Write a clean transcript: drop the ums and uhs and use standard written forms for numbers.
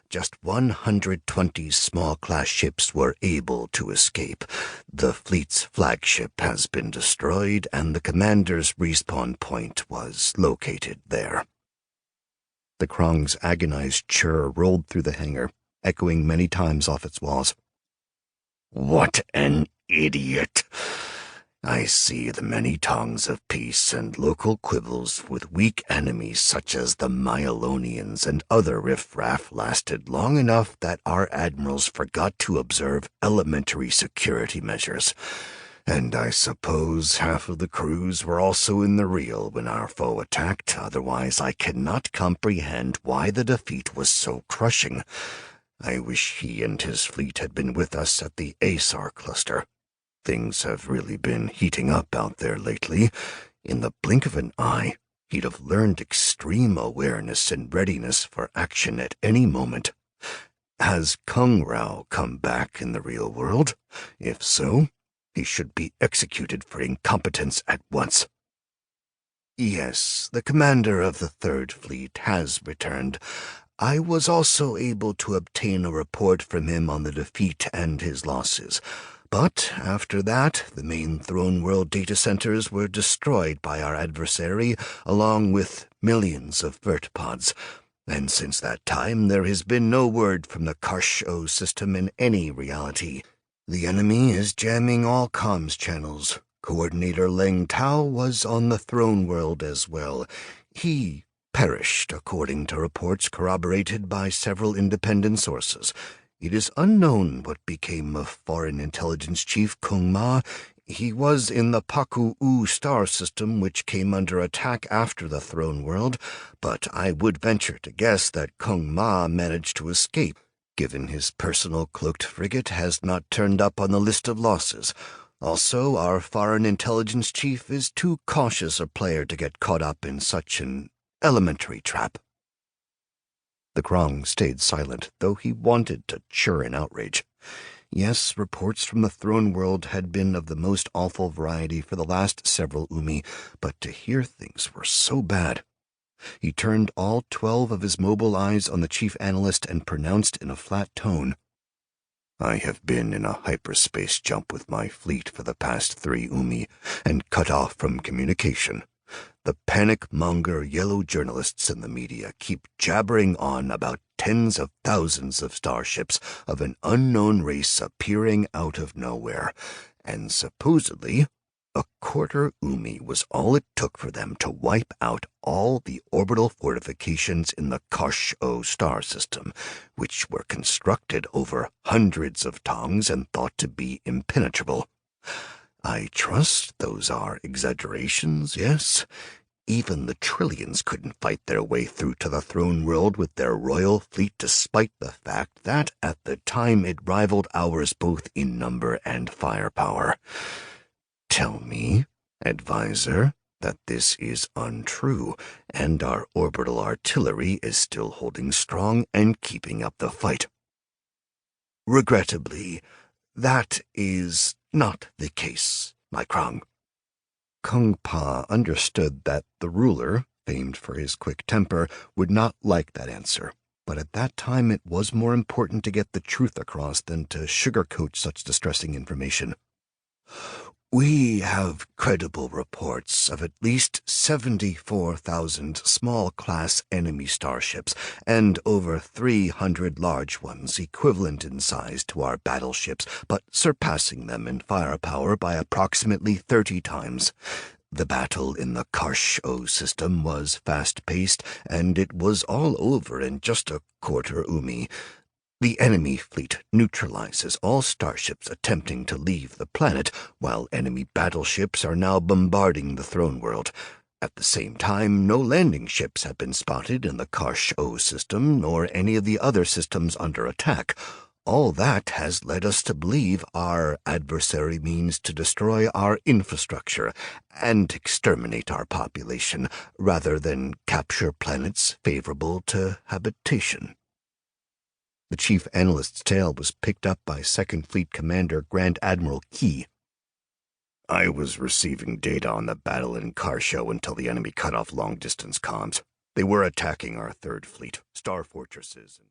just 120 small-class ships were able to escape. The fleet's flagship has been destroyed, and the commander's respawn point was located there." The Krong's agonized chirr rolled through the hangar, echoing many times off its walls. "What an idiot! I see the many tongues of peace and local quibbles with weak enemies such as the Myelonians and other riffraff lasted long enough that our admirals forgot to observe elementary security measures. And I suppose half of the crews were also in the reel when our foe attacked. Otherwise, I cannot comprehend why the defeat was so crushing. I wish he and his fleet had been with us at the Asar cluster. Things have really been heating up out there lately. In the blink of an eye, he'd have learned extreme awareness and readiness for action at any moment. Has Kung Rao come back in the real world? If so, he should be executed for incompetence at once." "Yes, the commander of the Third Fleet has returned. I was also able to obtain a report from him on the defeat and his losses. But after that, the main Throne World data centers were destroyed by our adversary, along with millions of vertpods. And since that time, there has been no word from the Karsh-O system in any reality. The enemy is jamming all comms channels. Coordinator Leng Tao was on the Throne World as well. He perished, according to reports corroborated by several independent sources. It is unknown what became of Foreign Intelligence Chief Kung Ma. He was in the Paku-U star system, which came under attack after the Throne World, but I would venture to guess that Kung Ma managed to escape, given his personal cloaked frigate has not turned up on the list of losses. Also, our Foreign Intelligence Chief is too cautious a player to get caught up in such an elementary trap." The Krong stayed silent, though he wanted to chirr in outrage. Yes, reports from the Throne World had been of the most awful variety for the last several Umi, but to hear things were so bad. He turned all 12 of his mobile eyes on the chief analyst and pronounced in a flat tone, "I have been in a hyperspace jump with my fleet for the past 3 Umi, and cut off from communication. The panic-monger yellow journalists in the media keep jabbering on about tens of thousands of starships of an unknown race appearing out of nowhere, and supposedly a quarter Umi was all it took for them to wipe out all the orbital fortifications in the Karsh-O star system, which were constructed over hundreds of tongs and thought to be impenetrable. I trust those are exaggerations, yes? Even the Trillions couldn't fight their way through to the Throne World with their royal fleet, despite the fact that at the time it rivaled ours both in number and firepower. Tell me, advisor, that this is untrue, and our orbital artillery is still holding strong and keeping up the fight." "Regrettably, that is not the case, my Krong." Kung Pa understood that the ruler, famed for his quick temper, would not like that answer, but at that time it was more important to get the truth across than to sugarcoat such distressing information. "We have credible reports of at least 74,000 small-class enemy starships and over 300 large ones equivalent in size to our battleships, but surpassing them in firepower by approximately 30 times. The battle in the Karsh-O system was fast-paced, and it was all over in just a quarter Umi. The enemy fleet neutralizes all starships attempting to leave the planet, while enemy battleships are now bombarding the Throne World. At the same time, no landing ships have been spotted in the Karsh-O system, nor any of the other systems under attack. All that has led us to believe our adversary means to destroy our infrastructure and exterminate our population, rather than capture planets favorable to habitation." The chief analyst's tale was picked up by Second Fleet Commander Grand Admiral Key. "I was receiving data on the battle in Karsh-O until the enemy cut off long-distance comms. They were attacking our Third Fleet, star fortresses, and